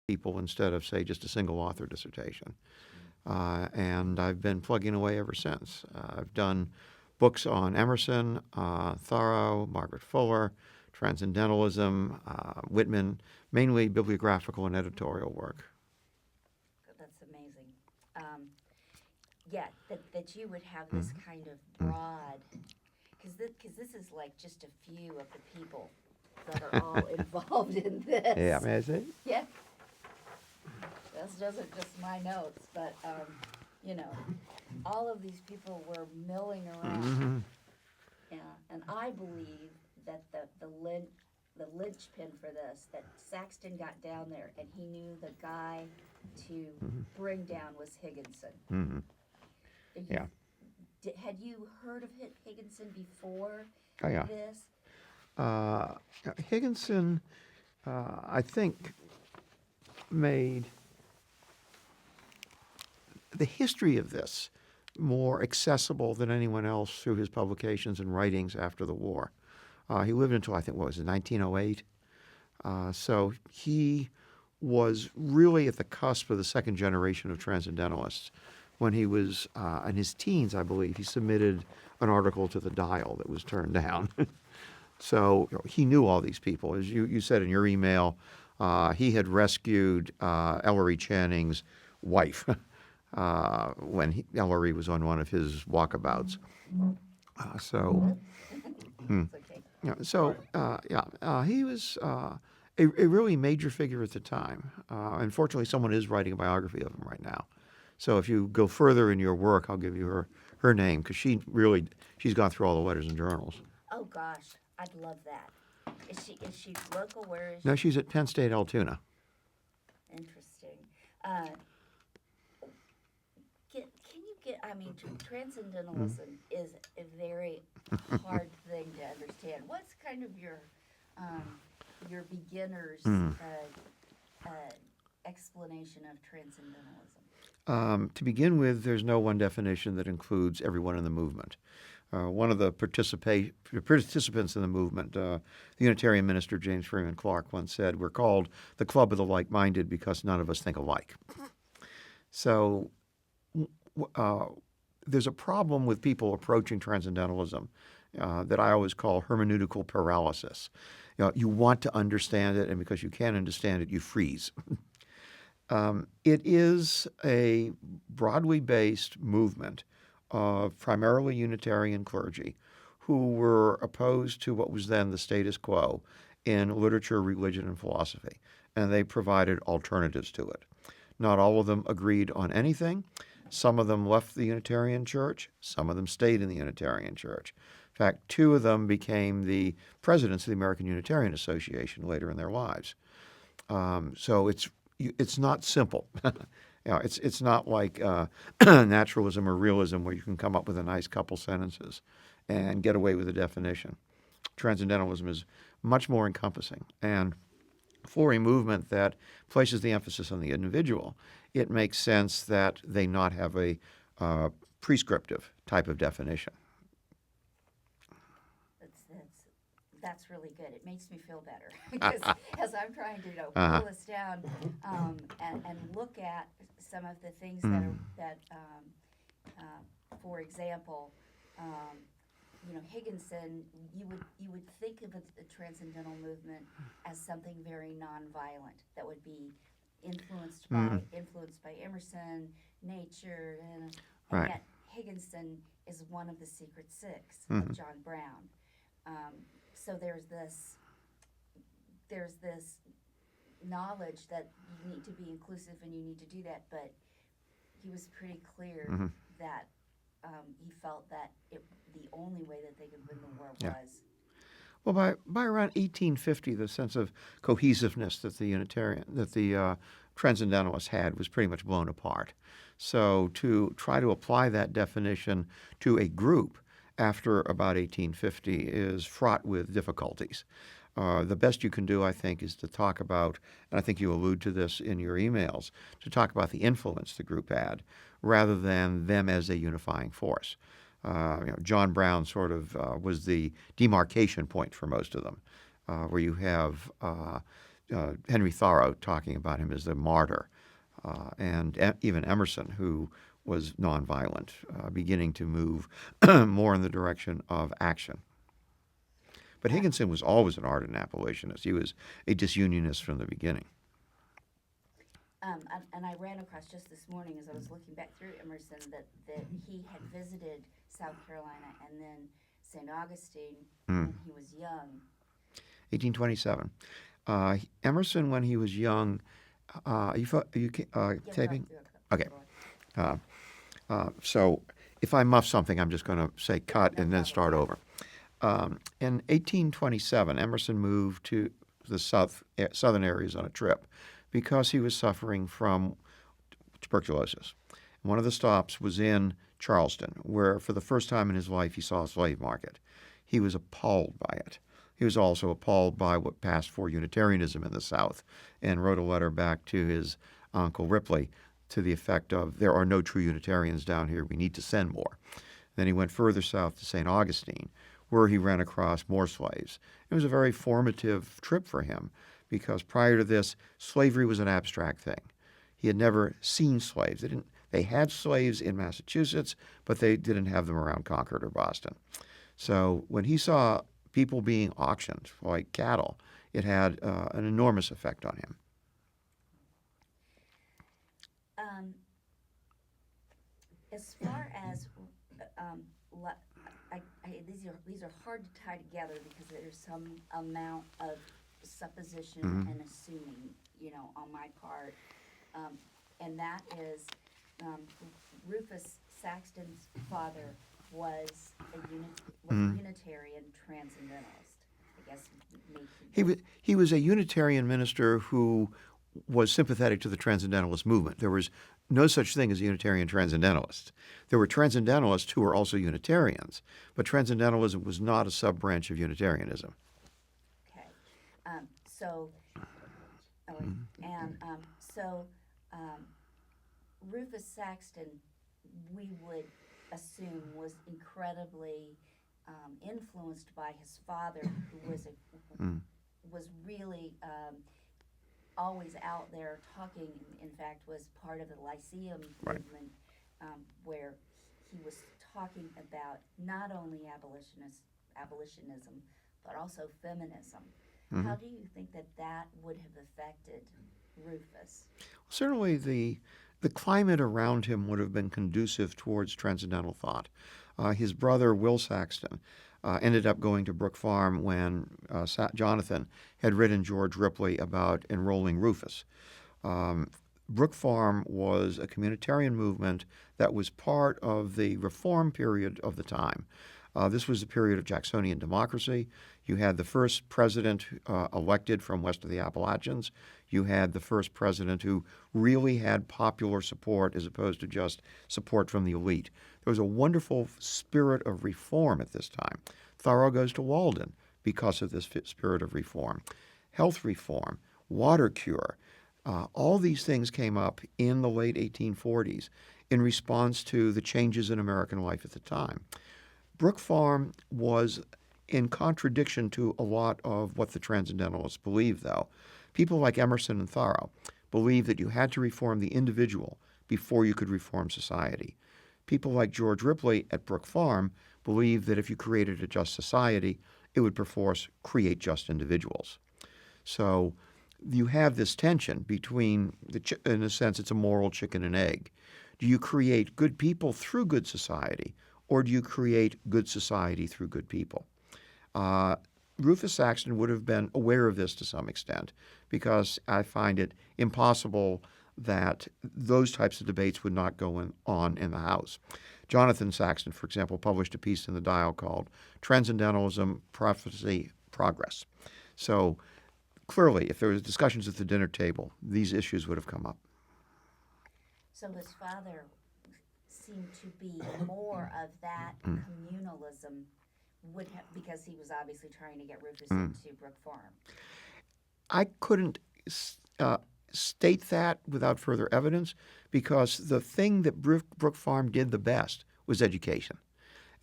people instead of, say, just a single author dissertation. And I've been plugging away ever since. I've done books on Emerson, Thoreau, Margaret Fuller, Transcendentalism, Whitman, mainly bibliographical and editorial work. That's amazing. Yeah, that you would have this kind of broad, because this is like just a few of the people that are all involved in this. Yeah, may I say? Yeah. This isn't just my notes, but, all of these people were milling around. Yeah, and I believe that the linchpin for this, that Saxton got down there and he knew the guy to bring down was Higginson. Yeah. Had you heard of Higginson before Oh, yeah. this? Higginson, I think, made the history of this more accessible than anyone else through his publications and writings after the war. He lived until, I think, 1908? So he was really at the cusp of the second generation of transcendentalists. When he was in his teens, I believe, he submitted an article to the Dial that was turned down. So he knew all these people. As you said in your email, he had rescued Ellery Channing's wife when Ellery was on one of his walkabouts. It's okay. He was a really major figure at the time. Unfortunately, someone is writing a biography of him right now. So if you go further in your work, I'll give you her name, because she's gone through all the letters and journals. Oh gosh, I'd love that. Is she local? Where is she? No, she's at Penn State Altoona. Interesting. Transcendentalism is a very hard thing to understand. What's kind of your beginner's explanation of transcendentalism? To begin with, there's no one definition that includes everyone in the movement. One of the participants in the movement, the Unitarian minister James Freeman Clark, once said, "We're called the Club of the Like-Minded because none of us think alike." So there's a problem with people approaching transcendentalism that I always call hermeneutical paralysis. You want to understand it, and because you can't understand it, you freeze. It is a Broadway-based movement of primarily Unitarian clergy who were opposed to what was then the status quo in literature, religion, and philosophy, and they provided alternatives to it. Not all of them agreed on anything. Some of them left the Unitarian Church. Some of them stayed in the Unitarian Church. In fact, two of them became the presidents of the American Unitarian Association later in their lives. So it's not simple. It's not like naturalism or realism where you can come up with a nice couple sentences and get away with a definition. Transcendentalism is much more encompassing. And for a movement that places the emphasis on the individual, it makes sense that they not have a prescriptive type of definition. That's really good. It makes me feel better because as I'm trying to pull this down and look at some of the things that for example, Higginson, you would think of the transcendental movement as something very nonviolent that would be influenced by Emerson, nature, and yet Higginson is one of the Secret Six of John Brown. So there's this knowledge that you need to be inclusive and you need to do that, but he was pretty clear that he felt that the only way that they could win the war was. Well, by around 1850, the sense of cohesiveness that the Transcendentalists had was pretty much blown apart. So to try to apply that definition to a group after about 1850 is fraught with difficulties. The best you can do, I think, is to talk about, and I think you allude to this in your emails, to talk about the influence the group had rather than them as a unifying force. John Brown sort of was the demarcation point for most of them, where you have Henry Thoreau talking about him as the martyr, and even Emerson, who was nonviolent, beginning to move more in the direction of action. But Higginson was always an ardent abolitionist. He was a disunionist from the beginning. And I ran across just this morning as I was looking back through Emerson that he had visited South Carolina and then St. Augustine when he was young. 1827. Emerson, when he was young, are you taping? Okay. So if I muff something, I'm just going to say cut and then start over. In 1827, Emerson moved to the southern areas on a trip because he was suffering from tuberculosis. One of the stops was in Charleston, where for the first time in his life he saw a slave market. He was appalled by it. He was also appalled by what passed for Unitarianism in the South and wrote a letter back to his uncle Ripley to the effect of, there are no true Unitarians down here, we need to send more. Then he went further south to St. Augustine, where he ran across more slaves. It was a very formative trip for him because prior to this, slavery was an abstract thing. He had never seen slaves. They had slaves in Massachusetts, but they didn't have them around Concord or Boston. So when he saw people being auctioned like cattle, it had an enormous effect on him. As far as these are hard to tie together because there's some amount of supposition and assuming, on my part, and that is Rufus Saxton's father was a Unitarian transcendentalist. I guess he was a Unitarian minister who was sympathetic to the Transcendentalist movement. There was no such thing as a Unitarian Transcendentalist. There were Transcendentalists who were also Unitarians, but Transcendentalism was not a sub-branch of Unitarianism. Okay. Rufus Saxton, we would assume, was incredibly influenced by his father, who was really always out there talking. In fact, was part of the Lyceum movement, where he was talking about not only abolitionism, but also feminism. How do you think that would have affected Rufus? Certainly, the climate around him would have been conducive towards transcendental thought. His brother, Will Saxton, ended up going to Brook Farm when Jonathan had written George Ripley about enrolling Rufus. Brook Farm was a communitarian movement that was part of the reform period of the time. This was a period of Jacksonian democracy. You had the first president elected from west of the Appalachians. You had the first president who really had popular support as opposed to just support from the elite. There was a wonderful spirit of reform at this time. Thoreau goes to Walden because of this spirit of reform. Health reform, water cure, all these things came up in the late 1840s in response to the changes in American life at the time. Brook Farm was in contradiction to a lot of what the Transcendentalists believed, though. People like Emerson and Thoreau believed that you had to reform the individual before you could reform society. People like George Ripley at Brook Farm believed that if you created a just society, it would perforce create just individuals. So you have this tension between, in a sense, it's a moral chicken and egg. Do you create good people through good society, or do you create good society through good people? Rufus Saxton would have been aware of this to some extent, because I find it impossible that those types of debates would not go on in the House. Jonathan Saxton, for example, published a piece in the Dial called Transcendentalism, Prophecy, Progress. So clearly, if there was discussions at the dinner table, these issues would have come up. So his father seemed to be more of that communalism, because he was obviously trying to get Rufus into Brook Farm. I couldn't state that without further evidence, because the thing that Brook Farm did the best was education.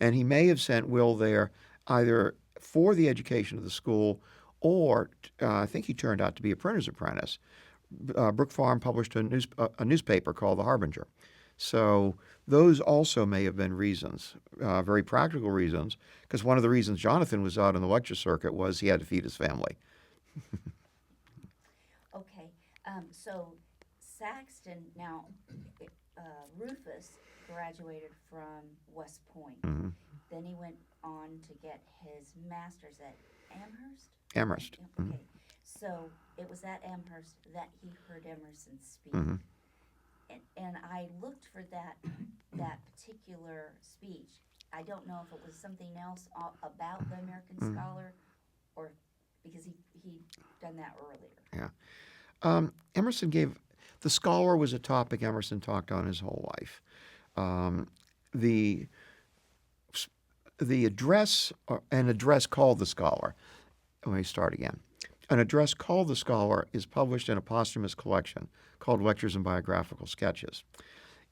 And he may have sent Will there either for the education of the school or I think he turned out to be a printer's apprentice. Brook Farm published a newspaper called The Harbinger. So those also may have been reasons, very practical reasons, because one of the reasons Jonathan was out on the lecture circuit was he had to feed his family. Okay, so Saxton, now, Rufus graduated from West Point. Mm-hmm. Then he went on to get his master's at Amherst? Amherst. Yeah, okay, so it was at Amherst that he heard Emerson speak. Mm-hmm. And I looked for that particular speech. I don't know if it was something else about the American Scholar, or because he'd done that earlier. Yeah. Emerson gave, the scholar was a topic Emerson talked on his whole life. The address, an address called The Scholar, let me start again. An address called The Scholar is published in a posthumous collection called Lectures and Biographical Sketches.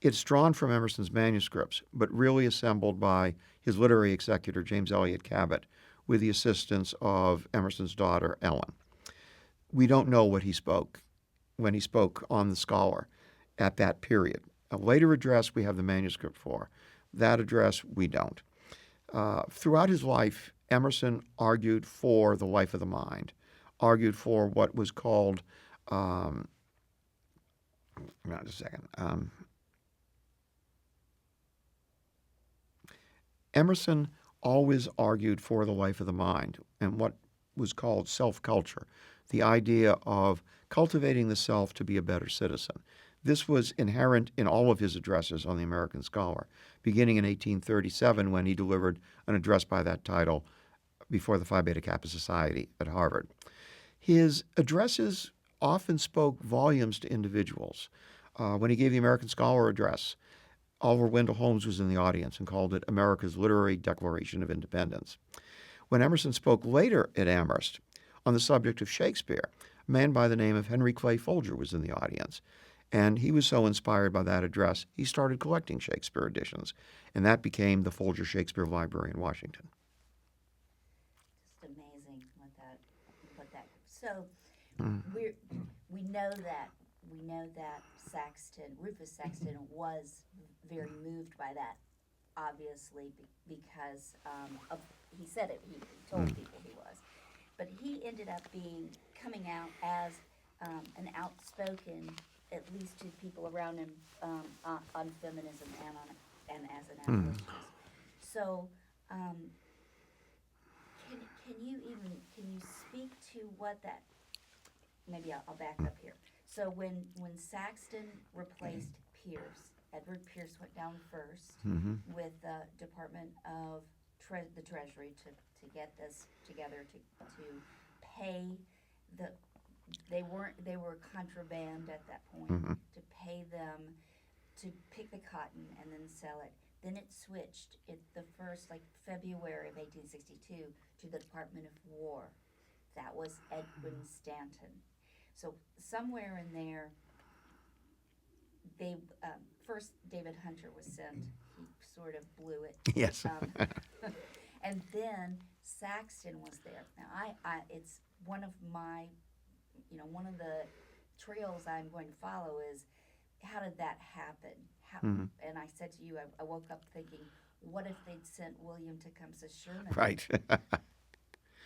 It's drawn from Emerson's manuscripts, but really assembled by his literary executor, James Elliott Cabot, with the assistance of Emerson's daughter, Ellen. We don't know what he spoke when he spoke on The Scholar at that period. A later address we have the manuscript for. That address we don't. Throughout his life, Emerson argued for the life of the mind, argued for what was called, just a second. Emerson always argued for the life of the mind and what was called self-culture, the idea of cultivating the self to be a better citizen. This was inherent in all of his addresses on the American Scholar, beginning in 1837 when he delivered an address by that title before the Phi Beta Kappa Society at Harvard. His addresses often spoke volumes to individuals. When he gave the American Scholar address, Oliver Wendell Holmes was in the audience and called it America's Literary Declaration of Independence. When Emerson spoke later at Amherst on the subject of Shakespeare, a man by the name of Henry Clay Folger was in the audience. And he was so inspired by that address, he started collecting Shakespeare editions. And that became the Folger Shakespeare Library in Washington. Just amazing what that. So we know that Rufus Saxton was very moved by that, obviously, because he said it. He told people he was, but he ended up coming out as an outspoken, at least to people around him, on feminism and as an abolitionist. So, can you speak to what that? Maybe I'll back up here. So when Saxton replaced Pierce, Edward Pierce went down first with the Department of the Treasury to get this together to pay the. They were contraband at that point, to pay them to pick the cotton and then sell it. Then it switched the first, February of 1862, to the Department of War. That was Edwin Stanton. So somewhere in there, first David Hunter was sent. He sort of blew it. Yes. And then Saxton was there. Now it's one of my, one of the trails I'm going to follow is, how did that happen? And I said to you, I woke up thinking, what if they'd sent William Tecumseh Sherman? Right.